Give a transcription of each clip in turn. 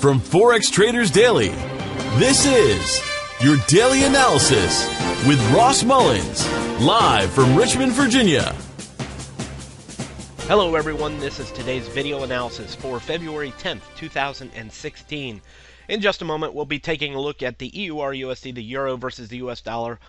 From Forex Traders Daily, this is your daily analysis with Ross Mullins, live from Richmond, Virginia. Hello everyone, this is today's video analysis for February 10th, 2016. In just a moment, we'll be taking a look at the EURUSD, the euro versus the US dollar,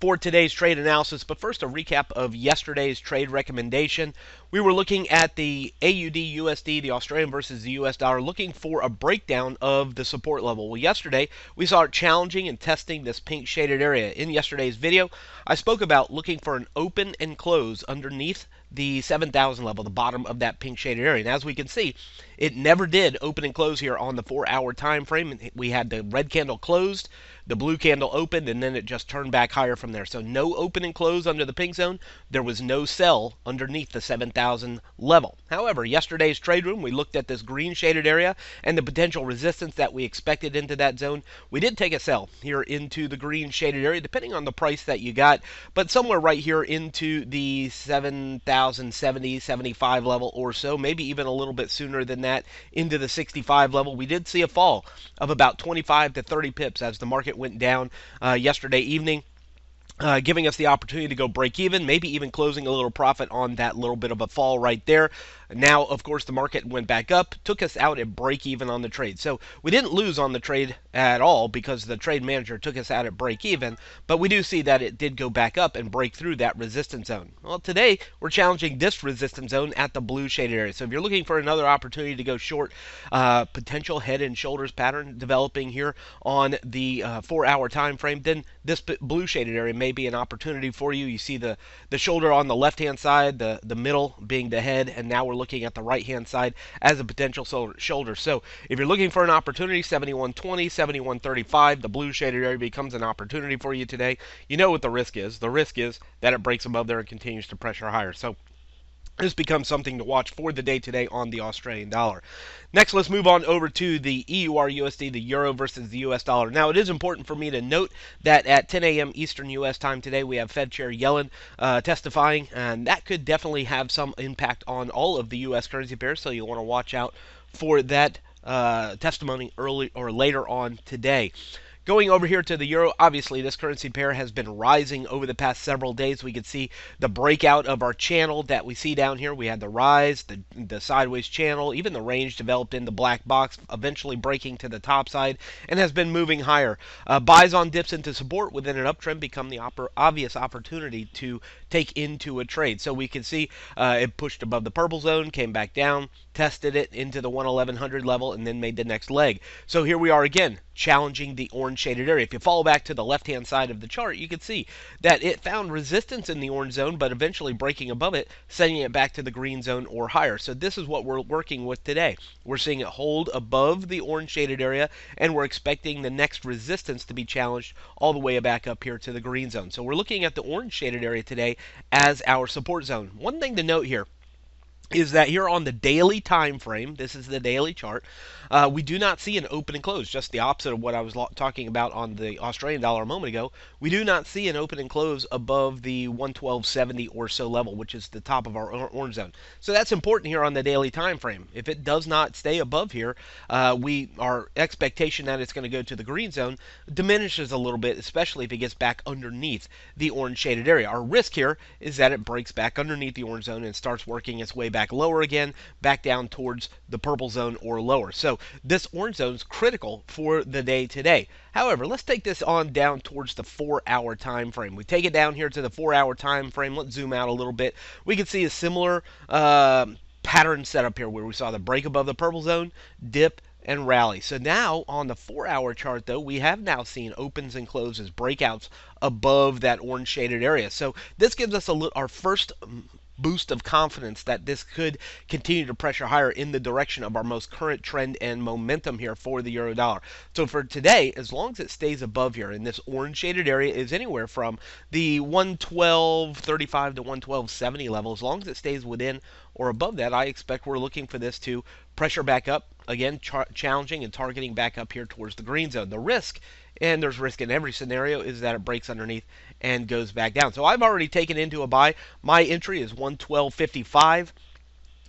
for today's trade analysis. But first, a recap of yesterday's trade recommendation. We were looking at the AUD-USD, the Australian versus the US dollar, looking for a breakdown of the support level. Well, yesterday, we saw it challenging and testing this pink shaded area. In yesterday's video, I spoke about looking for an open and close underneath the 7,000 level, the bottom of that pink shaded area. And as we can see, it never did open and close here on the 4-hour time frame. We had the red candle closed, the blue candle opened, and then it just turned back higher from there. So no open and close under the pink zone. There was no sell underneath the 7,000 level. However, yesterday's trade room, we looked at this green shaded area and the potential resistance that we expected into that zone. We did take a sell here into the green shaded area, depending on the price that you got, but somewhere right here into the 7,070, 75 level or so, maybe even a little bit sooner than that, into the 65 level. We did see a fall of about 25 to 30 pips as the market went down yesterday evening, giving us the opportunity to go break even, maybe even closing a little profit on that little bit of a fall right there. Now, of course, the market went back up, took us out at break even on the trade. So we didn't lose on the trade at all because the trade manager took us out at break even, but we do see that it did go back up and break through that resistance zone. Well, today we're challenging this resistance zone at the blue shaded area. So if you're looking for another opportunity to go short, potential head and shoulders pattern developing here on the 4-hour time frame, then this blue shaded area may be an opportunity for you. You see the shoulder on the left hand side, the middle being the head, and now we're looking at the right hand side as a potential shoulder. So if you're looking for an opportunity, 71.20, 71.35, the blue shaded area becomes an opportunity for you today. You know what the risk is. The risk is that it breaks above there and continues to pressure higher. So this becomes something to watch for the day today on the Australian dollar. Next, let's move on over to the EURUSD, the euro versus the US dollar. Now, it is important for me to note that at 10 a.m. Eastern US time today, we have Fed Chair Yellen testifying, and that could definitely have some impact on all of the US currency pairs, so you'll want to watch out for that testimony early or later on today. Going over here to the euro, obviously this currency pair has been rising over the past several days. We could see the breakout of our channel that we see down here. We had the rise, the sideways channel, even the range developed in the black box, eventually breaking to the top side, and has been moving higher. Buys on dips into support within an uptrend become the obvious opportunity to take into a trade. So we can see it pushed above the purple zone, came back down, tested it into the 11100 level, and then made the next leg. So here we are again, challenging the orange shaded area. If you follow back to the left hand side of the chart, you can see that it found resistance in the orange zone, but eventually breaking above it, sending it back to the green zone or higher. So this is what we're working with today. We're seeing it hold above the orange shaded area, and we're expecting the next resistance to be challenged all the way back up here to the green zone. So we're looking at the orange shaded area today as our support zone. One thing to note here is that here on the daily time frame, this is the daily chart, we do not see an open and close, just the opposite of what I was talking about on the Australian dollar a moment ago. We do not see an open and close above the 112.70 or so level, which is the top of our orange zone. So that's important here on the daily time frame. If it does not stay above here, our expectation that it's going to go to the green zone diminishes a little bit, especially if it gets back underneath the orange shaded area. Our risk here is that it breaks back underneath the orange zone and starts working its way back lower again, back down towards the purple zone or lower. So this orange zone is critical for the day today. However, let's take this on down towards the 4-hour time frame. We take it down here to the 4-hour time frame. Let's zoom out a little bit. We can see a similar pattern setup here where we saw the break above the purple zone, dip, and rally. So now on the 4-hour chart, though, we have now seen opens and closes, breakouts above that orange shaded area. So this gives us our first boost of confidence that this could continue to pressure higher in the direction of our most current trend and momentum here for the euro dollar. So for today, as long as it stays above here, and this orange shaded area is anywhere from the 112.35 to 112.70 level, as long as it stays within or above that, I expect we're looking for this to pressure back up, again challenging and targeting back up here towards the green zone. The risk, and there's risk in every scenario, is that it breaks underneath and goes back down. So I've already taken into a buy. My entry is 112.55.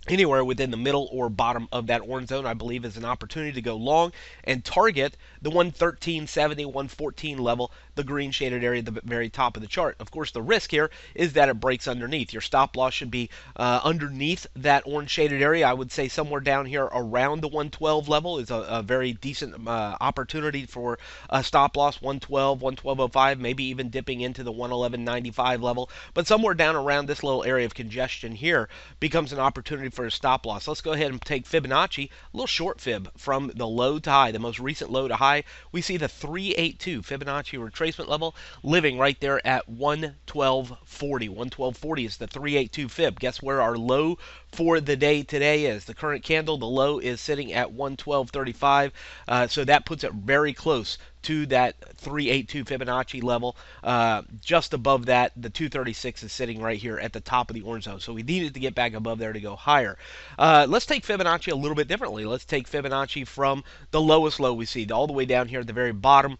anywhere within the middle or bottom of that orange zone, I believe, is an opportunity to go long and target the 113.70, 114 level, the green shaded area at the very top of the chart. Of course, the risk here is that it breaks underneath. Your stop loss should be underneath that orange shaded area. I would say somewhere down here around the 112 level is a very decent opportunity for a stop loss. 112, 112.05, maybe even dipping into the 111.95 level. But somewhere down around this little area of congestion here becomes an opportunity for a stop loss. Let's go ahead and take Fibonacci, a little short fib from the low to high, the most recent low to high. We see the 382 Fibonacci retracement level living right there at 112.40. 112.40 is the 382 fib. Guess where our low for the day today is? The current candle, the low is sitting at 112.35. So that puts it very close to that 382 Fibonacci level. Just above that, the 236 is sitting right here at the top of the orange zone. So we needed to get back above there to go higher. Let's take Fibonacci a little bit differently. Let's take Fibonacci from the lowest low we see, all the way down here at the very bottom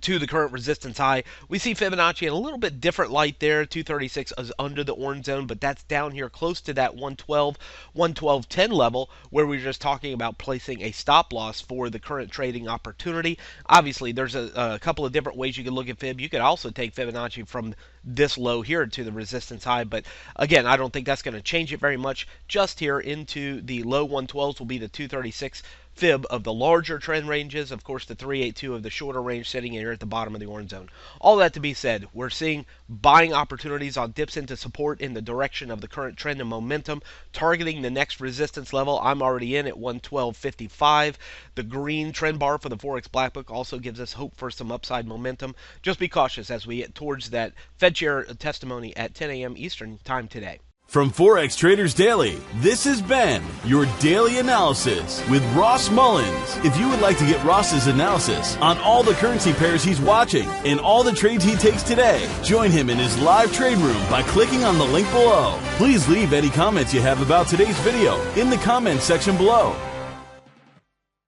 to the current resistance high. We see Fibonacci in a little bit different light there. 236 is under the orange zone, but that's down here close to that 112, 112.10 level where we were just talking about placing a stop loss for the current trading opportunity. Obviously, there's a couple of different ways you could look at Fib. You could also take Fibonacci from this low here to the resistance high, but again, I don't think that's going to change it very much. Just here into the low 112s will be the 236 fib of the larger trend ranges. Of course, the 382 of the shorter range sitting here at the bottom of the orange zone. All that to be said, we're seeing buying opportunities on dips into support in the direction of the current trend and momentum, targeting the next resistance level. I'm already in at 112.55. The green trend bar for the Forex Black Book also gives us hope for some upside momentum. Just be cautious as we get towards that Fed chair testimony at 10 a.m. Eastern time today. From Forex Traders Daily, this has been your daily analysis with Ross Mullins. If you would like to get Ross's analysis on all the currency pairs he's watching and all the trades he takes today, join him in his live trade room by clicking on the link below. Please leave any comments you have about today's video in the comments section below.